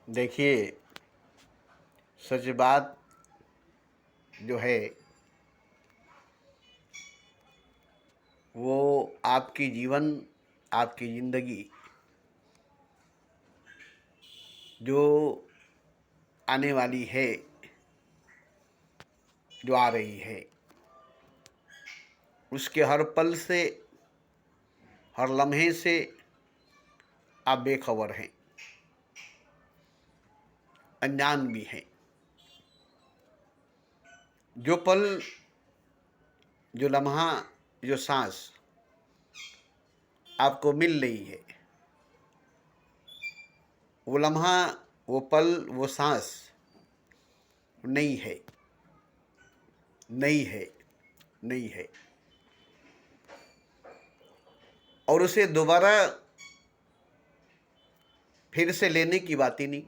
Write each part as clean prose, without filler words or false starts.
देखिए, सच बात जो है वो आपकी जीवन, आपकी ज़िंदगी जो आने वाली है, जो आ रही है, उसके हर पल से, हर लम्हे से आप बेखबर हैं, अनजान भी हैं। जो पल, जो लम्हा, जो सांस आपको मिल रही है, वो लम्हा, वो पल, वो सांस नहीं है, नहीं है, नहीं है। और उसे दोबारा फिर से लेने की बात ही नहीं।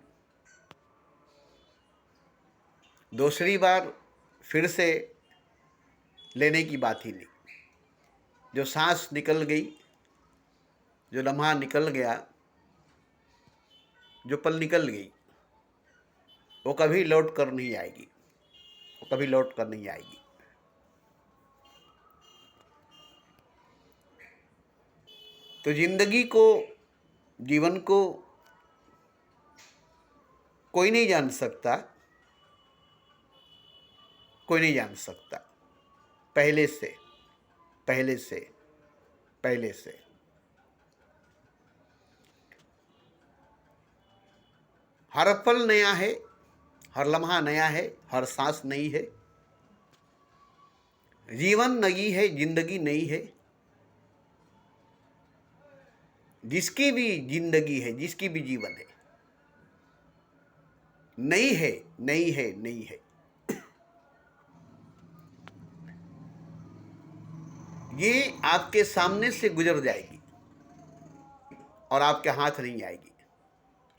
दूसरी बार फिर से लेने की बात ही नहीं। जो सांस निकल गई, जो लम्हा निकल गया, जो पल निकल गई, वो कभी लौट कर नहीं आएगी, वो कभी लौट कर नहीं आएगी। तो जिंदगी को, जीवन को कोई नहीं जान सकता, कोई नहीं जान सकता पहले से, पहले से, पहले से। हर पल नया है, हर लम्हा नया है, हर सांस नई है। जीवन नई है, जिंदगी नई है। जिसकी भी जिंदगी है, जिसकी भी जीवन है, नई है, नई है, नई है। ये आपके सामने से गुजर जाएगी और आपके हाथ नहीं आएगी।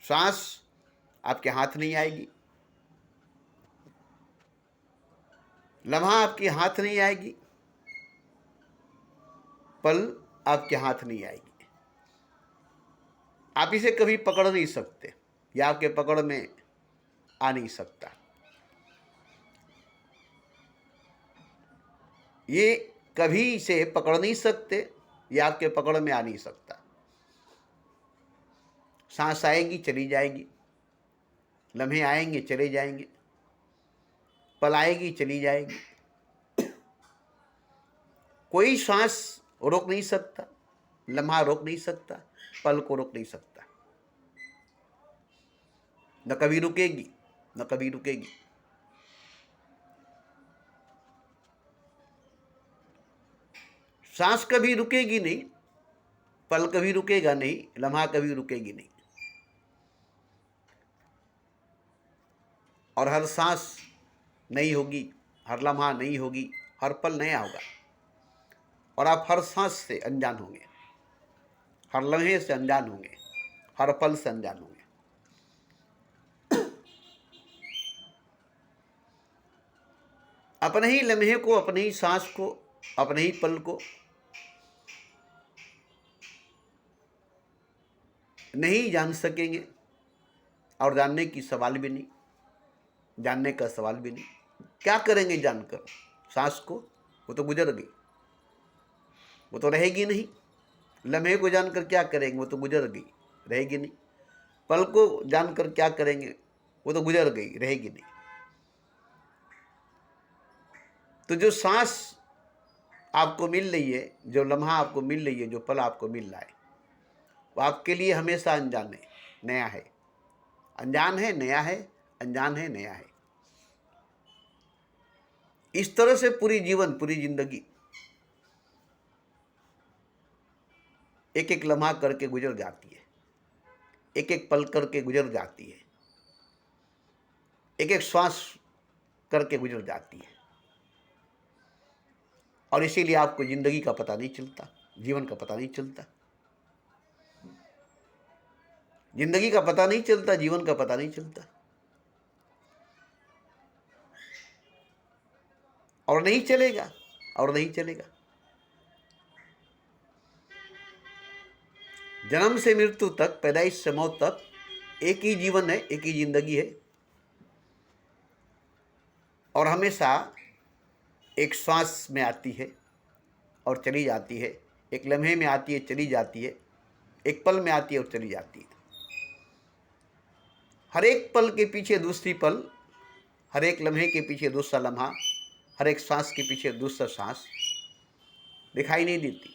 सांस आपके हाथ नहीं आएगी, लम्हा आपके हाथ नहीं आएगी, पल आपके हाथ नहीं आएगी। आप इसे कभी पकड़ नहीं सकते, या आपके पकड़ में आ नहीं सकता। ये कभी इसे पकड़ नहीं सकते, या आपके पकड़ में आ नहीं सकता। सांस आएगी, चली जाएगी, लम्हे आएंगे, चले जाएंगे, पल आएगी, चली जाएगी। कोई सांस रोक नहीं सकता, लम्हा रोक नहीं सकता, पल को रोक नहीं सकता। न कभी रुकेगी, न कभी रुकेगी। सांस कभी रुकेगी नहीं, पल कभी रुकेगा नहीं, लम्हा कभी रुकेगी नहीं। और हर सांस नहीं होगी, हर लम्हा नहीं होगी, हर पल नया होगा। और आप हर सांस से अनजान होंगे, हर लम्हे से अनजान होंगे, हर पल से अनजान होंगे। अपने ही लम्हे को, अपनी ही सांस को, अपने ही पल को नहीं जान सकेंगे, और जानने की सवाल भी नहीं, जानने का सवाल भी नहीं। क्या करेंगे जानकर सांस को? वो तो गुजर गई, वो तो रहेगी नहीं। लम्हे को जानकर क्या करेंगे? वो तो गुजर गई, रहेगी नहीं। पल को जानकर क्या करेंगे? वो तो गुजर गई, रहेगी नहीं। तो जो सांस आपको मिल रही है, जो लम्हा आपको मिल रही है, जो पल आपको मिल रहा है, वो आपके लिए हमेशा अनजान है, नया है। अनजान है, नया है, अनजान है, नया है। इस तरह से पूरी जीवन, पूरी जिंदगी एक एक लम्हा करके गुजर जाती है, एक एक पल करके गुजर जाती है, एक एक श्वास करके गुजर जाती है। और इसीलिए आपको जिंदगी का पता नहीं चलता, जीवन का पता नहीं चलता। जिंदगी का पता नहीं चलता, जीवन का पता नहीं चलता। और नहीं चलेगा, और नहीं चलेगा। जन्म से मृत्यु तक, पैदाइश से मौत तक एक ही जीवन है, एक ही जिंदगी है, और हमेशा एक श्वास में आती है और चली जाती है, एक लम्हे में आती है, चली जाती है, एक पल में आती है और चली जाती है। हर एक पल के पीछे दूसरी पल, हर एक लम्हे के पीछे दूसरा लम्हा, हर एक सांस के पीछे दूसरा सांस दिखाई नहीं देती,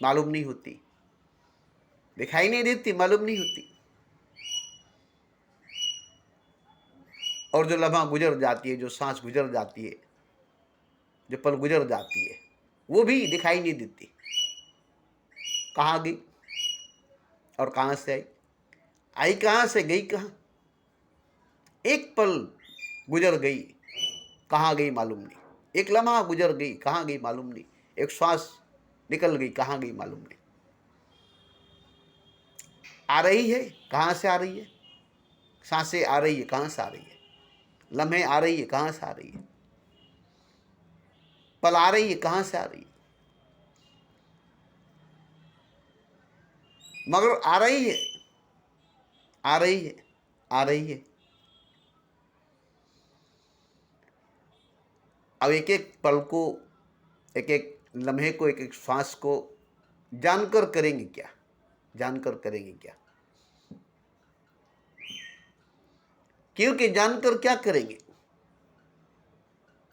मालूम नहीं होती, दिखाई नहीं देती, मालूम नहीं होती। और जो लम्हा गुजर जाती है, जो सांस गुजर जाती है, जो पल गुजर जाती है, वो भी दिखाई नहीं देती। कहाँ गई और कहाँ से आई, आई कहाँ से, गई कहाँ। एक पल गुजर गई, कहाँ गई मालूम नहीं। एक लम्हा गुजर गई, कहाँ गई मालूम नहीं। एक श्वास निकल गई, कहाँ गई मालूम नहीं। आ रही है, कहाँ से आ रही है। सांसें आ रही है, कहाँ से आ रही है। लम्हे आ रही है, कहाँ से आ रही है। पल आ रही है, कहाँ से आ रही है। मगर आ रही है, आ रही है, आ रही है। अब एक एक पल को, एक एक लम्हे को, एक एक श्वास को जानकर करेंगे क्या, जानकर करेंगे क्या। क्योंकि जानकर क्या करेंगे।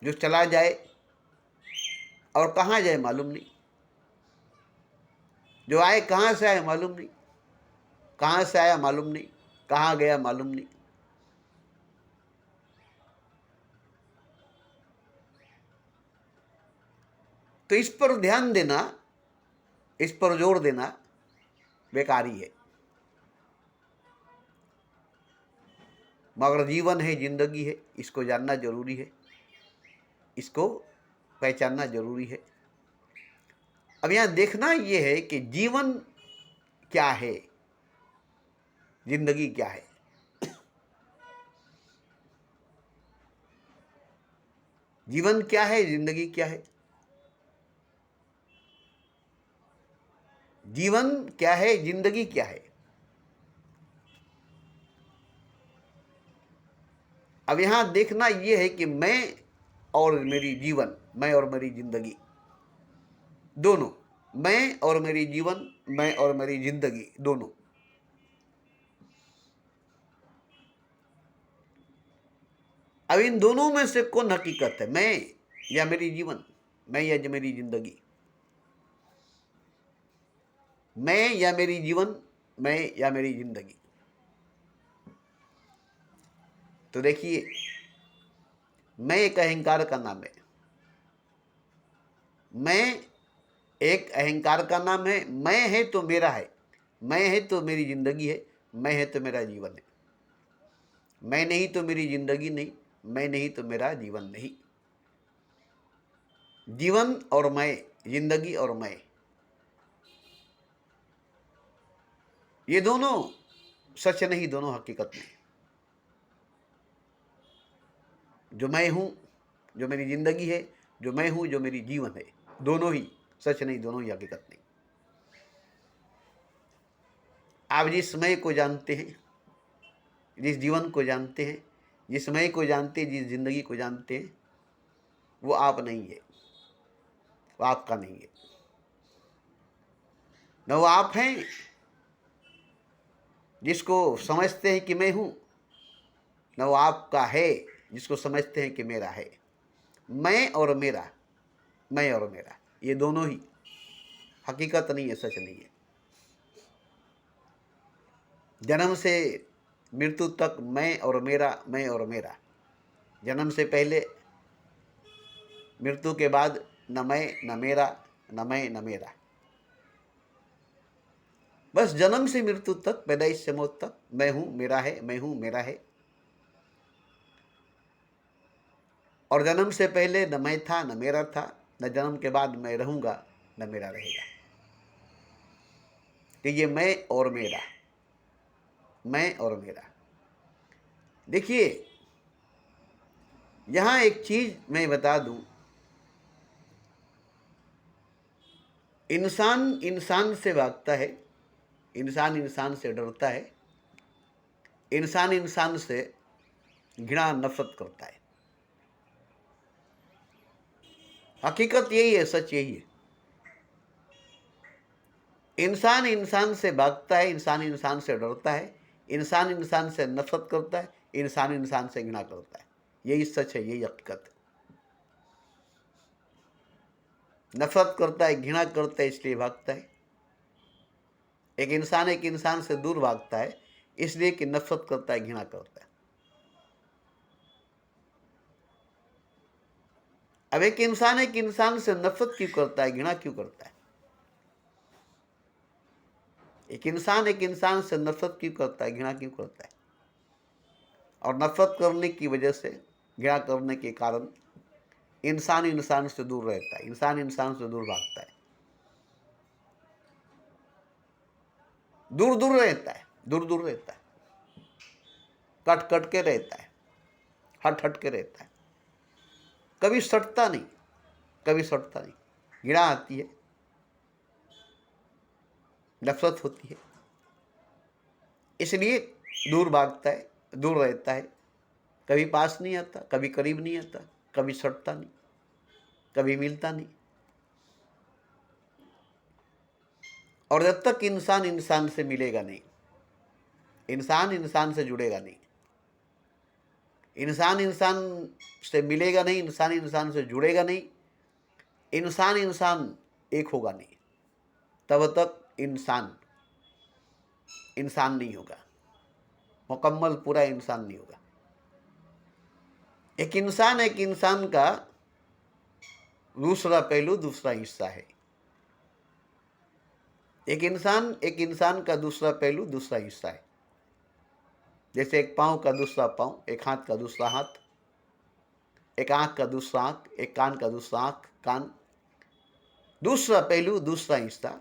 जो चला जाए और कहाँ जाए मालूम नहीं, जो आए कहाँ से आए मालूम नहीं, कहाँ से आया मालूम नहीं, कहाँ गया मालूम नहीं। तो इस पर ध्यान देना, इस पर जोर देना बेकारी है। मगर जीवन है, जिंदगी है, इसको जानना जरूरी है, इसको पहचानना जरूरी है। अब यहाँ देखना यह है कि जीवन क्या है, जिंदगी क्या है। जीवन क्या है, जिंदगी क्या है। जीवन क्या है, जिंदगी क्या है। अब यहां देखना यह है कि मैं और मेरी जीवन, मैं और मेरी जिंदगी दोनों, मैं और मेरी जीवन, मैं और मेरी जिंदगी दोनों। अब इन दोनों में से कौन हकीकत है, मैं या मेरी जीवन, मैं या मेरी जिंदगी। मैं या मेरी जीवन, मैं या मेरी जिंदगी। तो देखिए, मैं एक अहंकार का नाम है, मैं एक अहंकार का नाम है। मैं है तो मेरा है, मैं है तो मेरी जिंदगी है, मैं है तो मेरा जीवन है। मैं नहीं तो मेरी जिंदगी नहीं, मैं नहीं तो मेरा जीवन नहीं। जीवन और मैं, जिंदगी और मैं, ये दोनों सच नहीं, दोनों हकीकत नहीं। जो मैं हूं, जो मेरी जिंदगी है, जो मैं हूं, जो मेरी जीवन है, दोनों ही सच नहीं, दोनों ही हकीकत नहीं। आप जिस मैं को जानते हैं, जिस जीवन को जानते हैं, जिस मैं को जानते हैं, जिस जिंदगी को जानते हैं, वो आप नहीं है, वो आपका नहीं है। न वो आप हैं जिसको समझते हैं कि मैं हूं, न वो आपका है जिसको समझते हैं कि मेरा है। मैं और मेरा, मैं और मेरा, ये दोनों ही हकीकत नहीं है, सच नहीं है। जन्म से मृत्यु तक मैं और मेरा, मैं और मेरा। जन्म से पहले, मृत्यु के बाद न मैं न मेरा, न मैं न मेरा। बस जन्म से मृत्यु तक, पैदाइश से मौत तक मैं हूं, मेरा है, मैं हूं, मेरा है। और जन्म से पहले न मैं था, न मेरा था, न जन्म के बाद मैं रहूंगा, न मेरा रहेगा। कि ये मैं और मेरा, मैं और मेरा। देखिए, यहां एक चीज मैं बता दूं, इंसान इंसान से भागता है, इंसान इंसान से डरता है, इंसान इंसान से घृणा नफरत करता है। हकीकत यही है, सच यही है। इंसान इंसान से भागता है, इंसान इंसान से डरता है, इंसान इंसान से नफरत करता है, इंसान इंसान से घृणा करता है। यही सच है, यही हकीकत है। नफरत करता है, घृणा करता है, इसलिए भागता है। एक इंसान से दूर भागता है इसलिए कि नफरत करता है, घृणा करता है। अब एक इंसान से नफरत क्यों करता है, घृणा क्यों करता है? एक इंसान से नफरत क्यों करता है, घृणा क्यों करता है? और नफरत करने की वजह से, घृणा करने के कारण इंसान इंसान से दूर रहता है, इंसान इंसान से दूर भागता है, दूर दूर रहता है, दूर दूर रहता है, कट कट के रहता है, हट हट के रहता है, कभी सटता नहीं, कभी सटता नहीं। घृणा आती है, नफरत होती है, इसलिए दूर भागता है, दूर रहता है, कभी पास नहीं आता, कभी करीब नहीं आता, कभी सटता नहीं, कभी मिलता नहीं। और जब तक इंसान इंसान से मिलेगा नहीं, इंसान इंसान से जुड़ेगा नहीं, इंसान इंसान से मिलेगा नहीं, इंसान इंसान से जुड़ेगा नहीं, इंसान इंसान एक होगा नहीं, तब तक इंसान इंसान नहीं होगा, मुकम्मल पूरा इंसान नहीं होगा। एक इंसान का दूसरा पहलू, दूसरा हिस्सा है। एक इंसान का दूसरा पहलू, दूसरा हिस्सा है। जैसे एक पाँव का दूसरा पाँव, एक हाथ का दूसरा हाथ, एक आँख का दूसरा आँख, एक कान का दूसरा आँख कान, दूसरा पहलू, दूसरा हिस्सा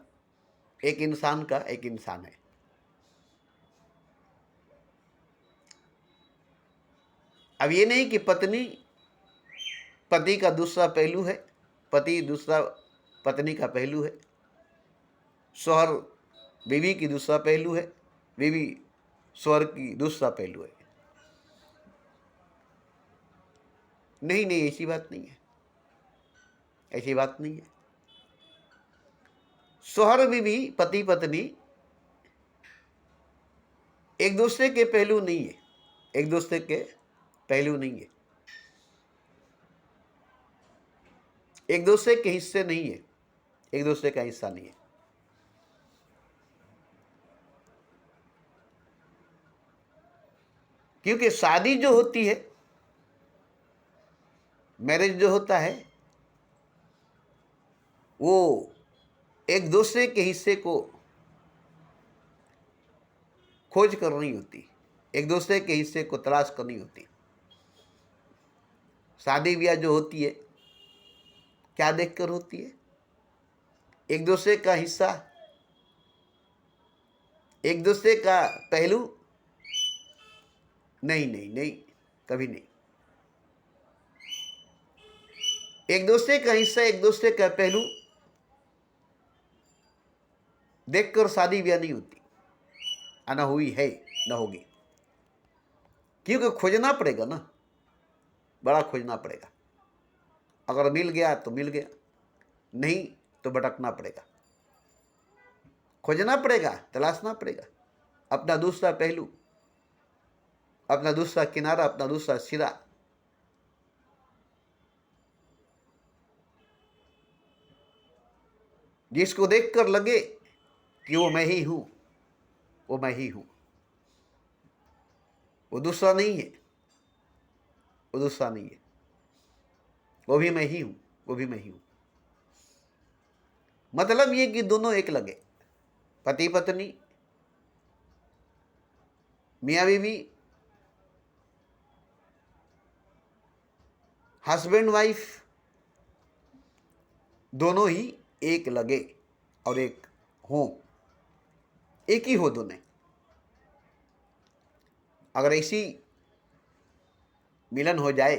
एक इंसान का एक इंसान है। अब ये नहीं कि पत्नी पति का दूसरा पहलू है, पति दूसरा पत्नी का पहलू है, शौहर बीवी की दूसरा पहलू है, बीवी शौहर की दूसरा पहलू है। नहीं नहीं, ऐसी बात नहीं है, ऐसी बात नहीं है। शौहर बीवी पति पत्नी एक दूसरे के पहलू नहीं है, एक दूसरे के पहलू नहीं है, एक दूसरे के हिस्से नहीं है, एक दूसरे का हिस्सा नहीं है। क्योंकि शादी जो होती है, मैरिज जो होता है, वो एक दूसरे के हिस्से को खोज कर नहीं होती, एक दूसरे के हिस्से को तलाश करनी होती। शादी ब्याह जो होती है क्या देखकर होती है? एक दूसरे का हिस्सा, एक दूसरे का पहलू? नहीं नहीं नहीं, कभी नहीं। एक दूसरे का हिस्सा, एक दूसरे का पहलू देखकर शादी ब्याह नहीं होती, ना हुई है ना होगी। क्योंकि खोजना पड़ेगा ना, बड़ा खोजना पड़ेगा। अगर मिल गया तो मिल गया, नहीं तो भटकना पड़ेगा, खोजना पड़ेगा, तलाशना पड़ेगा अपना दूसरा पहलू, अपना दूसरा किनारा, अपना दूसरा सिरा। जिसको देखकर लगे कि वो मैं ही हूं, वो मैं ही हूं, वो दूसरा नहीं है, वो दूसरा नहीं है, वो भी मैं ही हूं, वो भी मैं ही हूं। मतलब ये कि दोनों एक लगे, पति पत्नी, मियाँ बीवी, हस्बैंड वाइफ, दोनों ही एक लगे और एक हो, एक ही हो दोनों। अगर ऐसी मिलन हो जाए,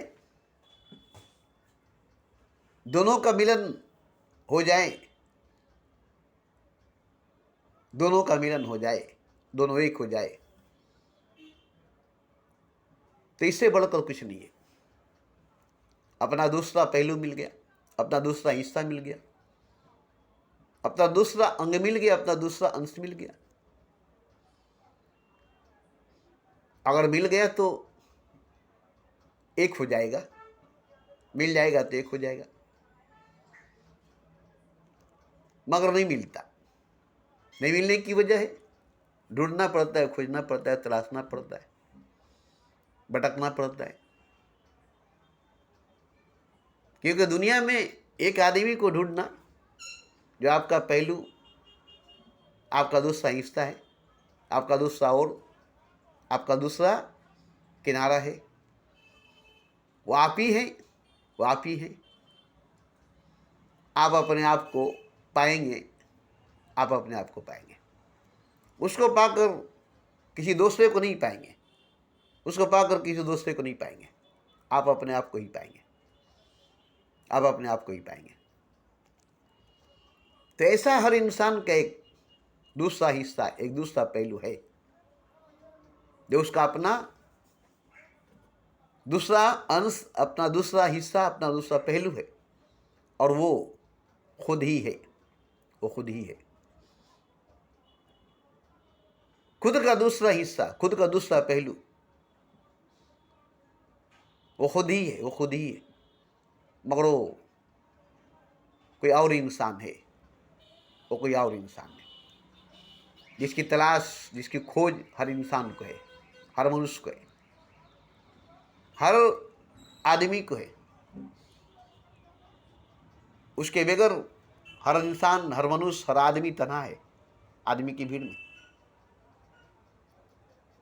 दोनों का मिलन हो जाए, दोनों का मिलन हो जाए, दोनों एक हो जाए, तो इससे बढ़कर कुछ नहीं है। अपना दूसरा पहलू मिल गया, अपना दूसरा हिस्सा मिल गया, अपना दूसरा अंग मिल गया, अपना दूसरा अंश मिल गया। अगर मिल गया तो एक हो जाएगा, मिल जाएगा तो एक हो जाएगा, मगर नहीं मिलता। नहीं मिलने की वजह है ढूंढना पड़ता है, खोजना पड़ता है, तलाशना पड़ता है, भटकना पड़ता है। क्योंकि दुनिया में एक आदमी को ढूंढना जो आपका पहलू, आपका दूसरा हिस्सा है, आपका दूसरा और आपका दूसरा किनारा है, वो आप ही है, वो आप ही है। आप अपने आप को पाएंगे, आप अपने आप को पाएंगे। उसको पाकर किसी दूसरे को नहीं पाएंगे, उसको पाकर किसी दूसरे को नहीं पाएंगे। आप अपने आप को ही पाएंगे, आप अपने आप को ही पाएंगे। तो ऐसा हर इंसान का एक दूसरा हिस्सा, एक दूसरा पहलू है, जो उसका अपना दूसरा अंश, अपना दूसरा हिस्सा, अपना दूसरा पहलू है, और वो खुद ही है, वो खुद ही है। खुद का दूसरा हिस्सा, खुद का दूसरा पहलू, वो खुद ही है, वो खुद ही है, मगर वो कोई और इंसान है, वो कोई और इंसान है, जिसकी तलाश, जिसकी खोज हर इंसान को है, हर मनुष्य को है, हर आदमी को है। उसके बगैर हर इंसान, हर मनुष्य, हर आदमी तन्हा है आदमी की भीड़ में।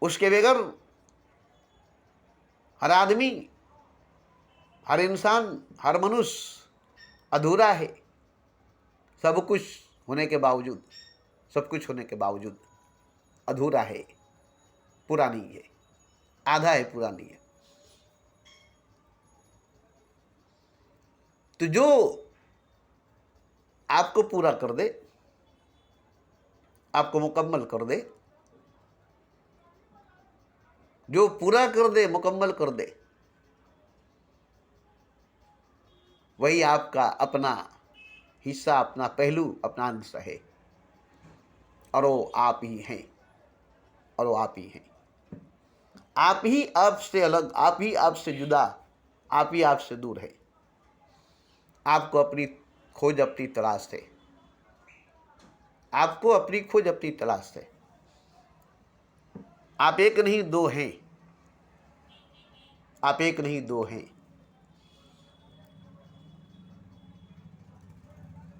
उसके बगैर हर आदमी, हर इंसान, हर मनुष्य अधूरा है। सब कुछ होने के बावजूद, सब कुछ होने के बावजूद अधूरा है, पूरा नहीं है, आधा है, पूरा नहीं है। तो जो आपको पूरा कर दे, आपको मुकम्मल कर दे, जो पूरा कर दे, मुकम्मल कर दे, वही आपका अपना हिस्सा, अपना पहलू, अपना अंश है, और वो आप ही हैं, और वो आप ही हैं। आप ही आपसे अलग, आप ही आपसे जुदा, आप ही आपसे दूर है। आपको अपनी खोज, अपनी तलाश है, आपको अपनी खोज, अपनी तलाश है। आप एक नहीं दो हैं, आप एक नहीं दो हैं।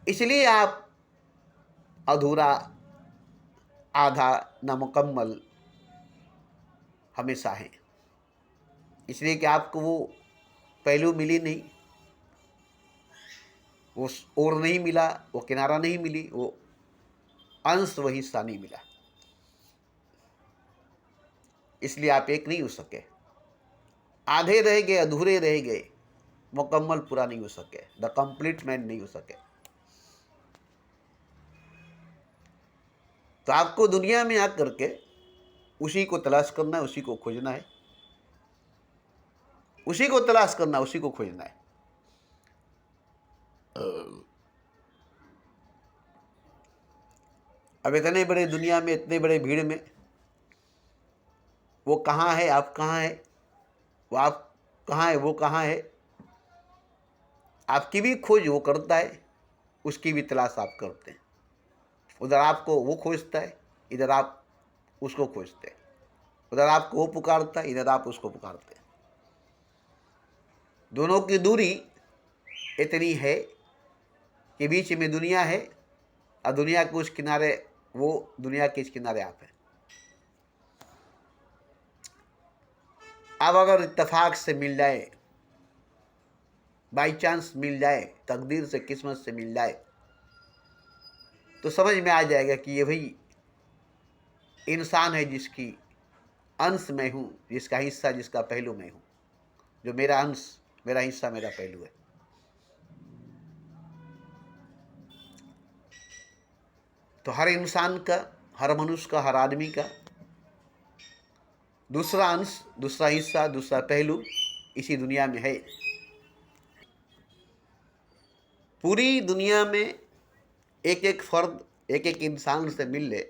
इसलिए आप अधूरा, आधा, नामुकम्मल हमेशा हैं। इसलिए कि आपको वो पहलू मिली नहीं, वो ओर नहीं मिला, वो किनारा नहीं मिली, वो अंश, वो हिस्सा नहीं मिला। इसलिए आप एक नहीं हो सके, आधे रह गए, अधूरे रह गए, मुकम्मल पूरा नहीं हो सके, द कंप्लीट मैन नहीं हो सके। तो आपको दुनिया में आकर के उसी को तलाश करना है, उसी को खोजना है, उसी को तलाश करना, उसी को खोजना है। अब इतने बड़े दुनिया में, इतने बड़े भीड़ में, वो कहाँ है, आप कहाँ है, वो आप कहाँ है, वो कहाँ है, आपकी भी खोज वो करता है, उसकी भी तलाश आप करते हैं। उधर आपको वो खोजता है, इधर आप उसको खोजते हैं। उधर आपको वो पुकारता है, इधर आप उसको पुकारते हैं। दोनों की दूरी इतनी है कि बीच में दुनिया है, और दुनिया के उस किनारे वो, दुनिया के इस किनारे आप हैं। अब अगर इत्तेफाक से मिल जाए, बाई चांस मिल जाए, तकदीर से, किस्मत से मिल जाए, तो समझ में आ जाएगा कि ये भाई इंसान है, जिसकी अंश मैं हूँ, जिसका हिस्सा, जिसका पहलू मैं हूँ, जो मेरा अंश, मेरा हिस्सा, मेरा पहलू है। तो हर इंसान का, हर मनुष्य का, हर आदमी का दूसरा अंश, दूसरा हिस्सा, दूसरा पहलू इसी दुनिया में है। पूरी दुनिया में एक एक फर्द, एक एक इंसान से मिल ले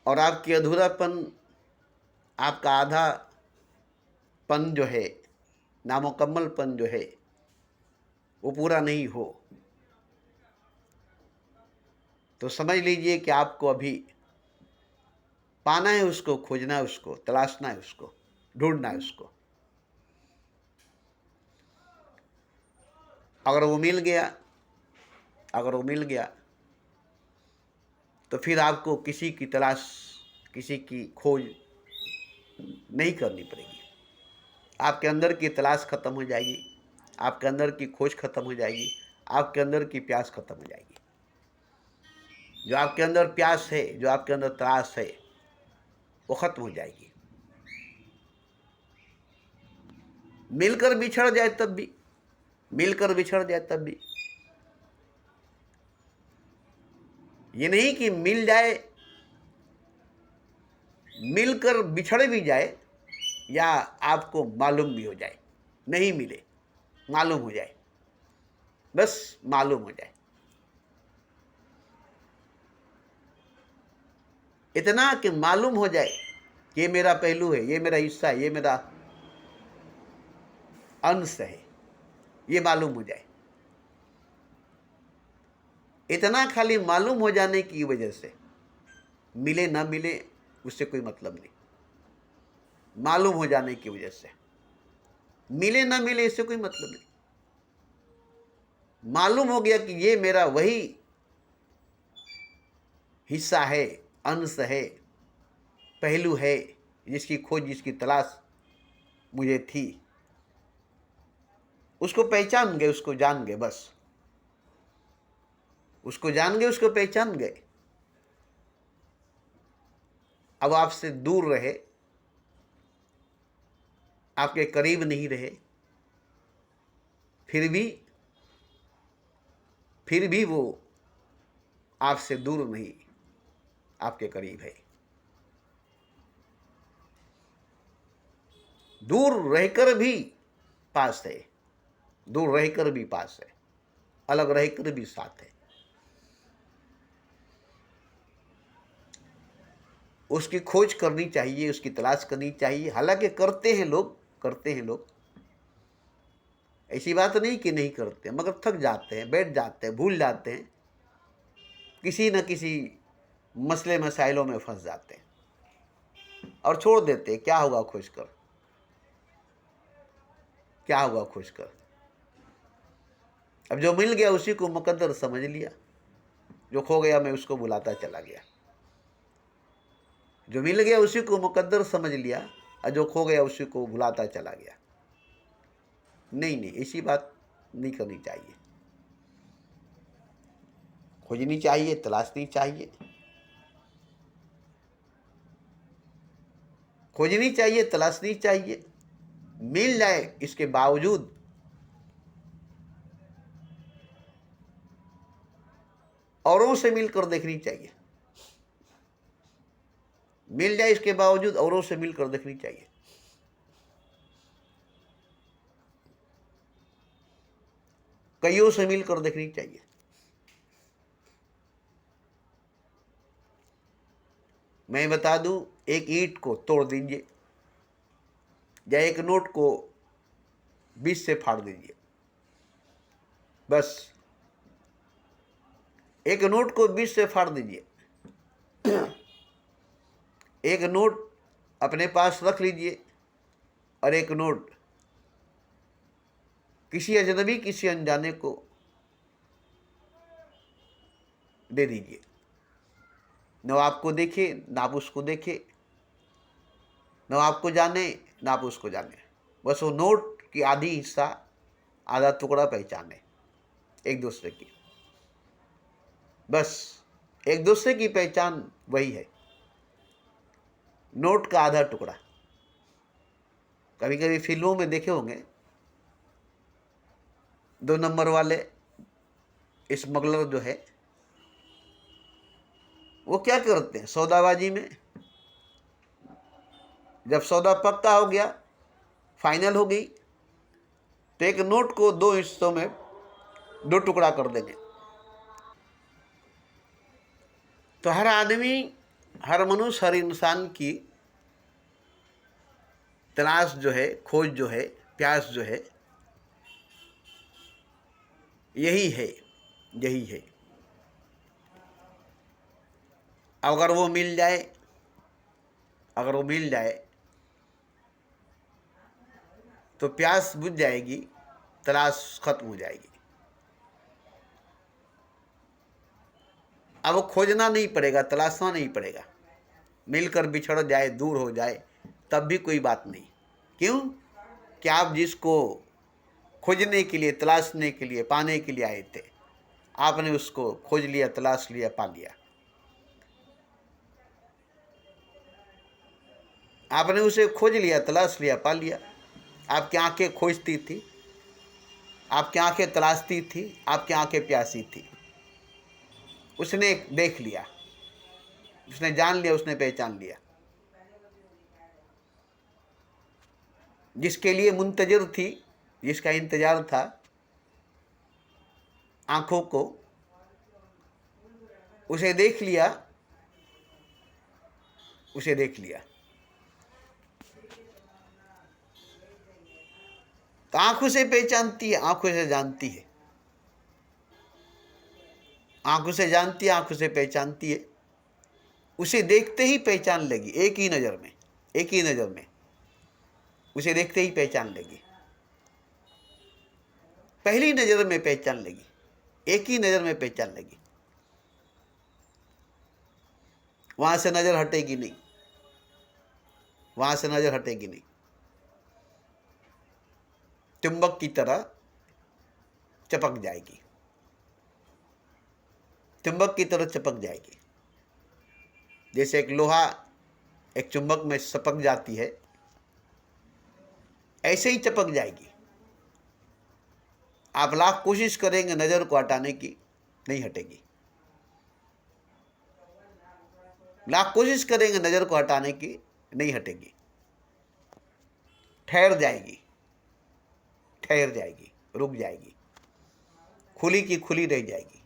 और आपकी अधूरापन, आपका आधापन जो है, नामुकम्मलपन जो है, वो पूरा नहीं हो, तो समझ लीजिए कि आपको अभी पाना है, उसको खोजना है, उसको तलाशना है, उसको ढूंढना है उसको। अगर वो मिल गया, अगर वो मिल गया तो फिर आपको किसी की तलाश, किसी की खोज नहीं करनी पड़ेगी। आपके अंदर की तलाश खत्म हो जाएगी, आपके अंदर की खोज खत्म हो जाएगी, आपके अंदर की प्यास खत्म हो जाएगी। जो आपके अंदर प्यास है, जो आपके अंदर तलाश है, वो खत्म हो जाएगी। मिलकर बिछड़ जाए तब भी, मिलकर बिछड़ जाए तब भी, ये नहीं कि मिल जाए, मिलकर बिछड़ भी जाए या आपको मालूम भी हो जाए, नहीं मिले, मालूम हो जाए, बस मालूम हो जाए। इतना कि मालूम हो जाए कि ये मेरा पहलू है, ये मेरा हिस्सा है, ये मेरा अंश है, ये मालूम हो जाए। इतना खाली मालूम हो जाने की वजह से, मिले ना मिले उससे कोई मतलब नहीं। मालूम हो जाने की वजह से, मिले ना मिले इससे कोई मतलब नहीं। मालूम हो गया कि ये मेरा वही हिस्सा है, अंश है, पहलू है, जिसकी खोज, जिसकी तलाश मुझे थी। उसको पहचान गए, उसको जान गए, बस उसको जान गए, उसको पहचान गए। अब आपसे दूर रहे, आपके करीब नहीं रहे, फिर भी वो आपसे दूर नहीं, आपके करीब है। दूर रहकर भी पास है, दूर रहकर भी पास है, अलग रहकर भी साथ है। उसकी खोज करनी चाहिए, उसकी तलाश करनी चाहिए। हालांकि करते हैं लोग, करते हैं लोग, ऐसी बात नहीं कि नहीं करते, मगर थक जाते हैं, बैठ जाते हैं, भूल जाते हैं, किसी न किसी मसले मसाइलों में फंस जाते हैं और छोड़ देते हैं। क्या होगा खोज कर, क्या होगा खोज कर। अब जो मिल गया उसी को मुकद्दर समझ लिया, जो खो गया मैं उसको बुलाता चला गया। जो मिल गया उसी को मुकद्दर समझ लिया और जो खो गया उसी को भुलाता चला गया। नहीं नहीं, ऐसी बात नहीं करनी चाहिए। खोजनी चाहिए, तलाशनी चाहिए, खोजनी चाहिए, तलाशनी चाहिए। मिल जाए इसके बावजूद औरों से मिलकर देखनी चाहिए। मिल जाए इसके बावजूद औरों से मिलकर देखनी चाहिए। कईयों से मिलकर देखनी चाहिए। मैं बता दूं, एक ईंट को तोड़ दीजिए या एक नोट को बीच से फाड़ दीजिए, बस एक नोट को बीच से फाड़ दीजिए। एक नोट अपने पास रख लीजिए और एक नोट किसी अजनबी, किसी अनजाने को दे दीजिए। न आपको देखे, ना आप उसको देखे, न आपको जाने, ना आप उसको जाने, बस वो नोट की आधी हिस्सा, आधा टुकड़ा पहचाने एक दूसरे की। बस एक दूसरे की पहचान वही है, नोट का आधा टुकड़ा। कभी कभी फिल्मों में देखे होंगे, 2 नंबर वाले स्मगलर जो है, वो क्या करते हैं सौदाबाजी में, जब सौदा पक्का हो गया, फाइनल हो गई, तो एक नोट को दो हिस्सों में दो टुकड़ा कर देंगे। तो हर आदमी, हर मनुष्य, हर इंसान की तलाश जो है, खोज जो है, प्यास जो है, यही है, यही है। अगर वो मिल जाए, अगर वो मिल जाए तो प्यास बुझ जाएगी, तलाश खत्म हो जाएगी। अब वो खोजना नहीं पड़ेगा, तलाशना नहीं पड़ेगा। मिलकर बिछड़ जाए, दूर हो जाए, तब भी कोई बात नहीं। क्यों? कि आप जिसको खोजने के लिए, तलाशने के लिए, पाने के लिए आए थे, आपने उसको खोज लिया, तलाश लिया, पा लिया। आपने उसे खोज लिया, तलाश लिया, पा लिया। आपकी आंखें खोजती थी, आपकी आंखें तलाशती थी, आपकी आंखें प्यासी थी। उसने देख लिया, उसने जान लिया, उसने पहचान लिया। जिसके लिए मुंतजर थी, जिसका इंतजार था आंखों को, उसे देख लिया, उसे देख लिया। तो आंखों से पहचानती है, आंखों से जानती है, आंखों से जानती है, आंखों से पहचानती है। उसे देखते ही पहचान लेगी, एक ही नज़र में, एक ही नज़र में उसे देखते ही पहचान लेगी। पहली नज़र में पहचान लेगी, एक ही नज़र में पहचान लेगी। वहां से नज़र हटेगी नहीं, वहां से नज़र हटेगी नहीं। चुंबक की तरह चपक जाएगी, चुंबक की तरह चपक जाएगी। जैसे एक लोहा एक चुंबक में चपक जाती है, ऐसे ही चपक जाएगी। आप लाख कोशिश करेंगे नज़र को हटाने की, नहीं हटेगी। लाख कोशिश करेंगे नज़र को हटाने की, नहीं हटेगी। ठहर जाएगी, ठहर जाएगी, रुक जाएगी, खुली की खुली रह जाएगी,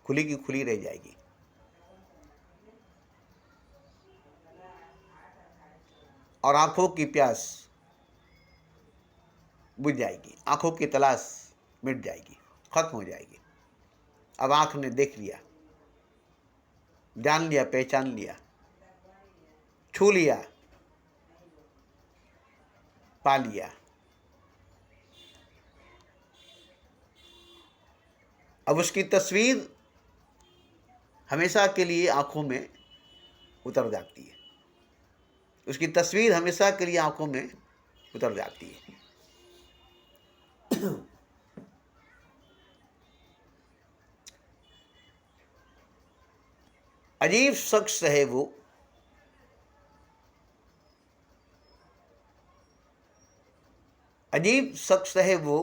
खुली की खुली रह जाएगी। और आंखों की प्यास बुझ जाएगी, आंखों की तलाश मिट जाएगी, खत्म हो जाएगी। अब आंख ने देख लिया, जान लिया, पहचान लिया, छू लिया, पा लिया। अब उसकी तस्वीर हमेशा के लिए आंखों में उतर जाती है, उसकी तस्वीर हमेशा के लिए आंखों में उतर जाती है। अजीब शख्स है वो, अजीब शख्स है वो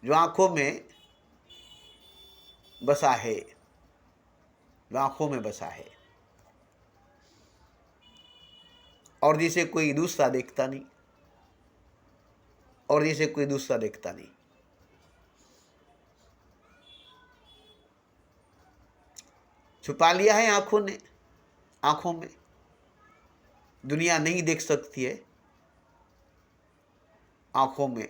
जो आंखों में बसा है, जो आंखों में बसा है, और जिसे कोई दूसरा देखता नहीं, और जिसे कोई दूसरा देखता नहीं। छुपा लिया है आंखों ने, आंखों में दुनिया नहीं देख सकती है, आंखों में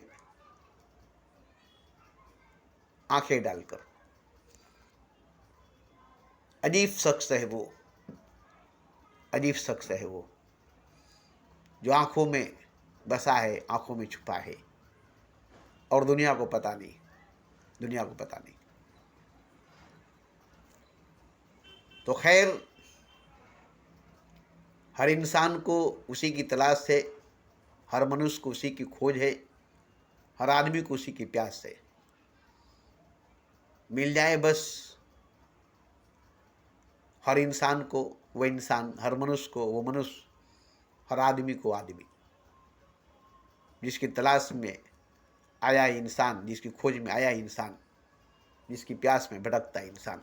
आंखें डालकर। अजीब शख्स है वो, अजीब शख्स है वो जो आंखों में बसा है, आंखों में छुपा है, और दुनिया को पता नहीं, दुनिया को पता नहीं। तो खैर, हर इंसान को उसी की तलाश है, हर मनुष्य को उसी की खोज है, हर आदमी को उसी की प्यास है। मिल जाए बस हर इंसान को वो इंसान, हर मनुष्य को वो मनुष्य, हर आदमी को आदमी। जिसकी तलाश में आया इंसान, जिसकी खोज में आया इंसान, जिसकी प्यास में भटकता है इंसान।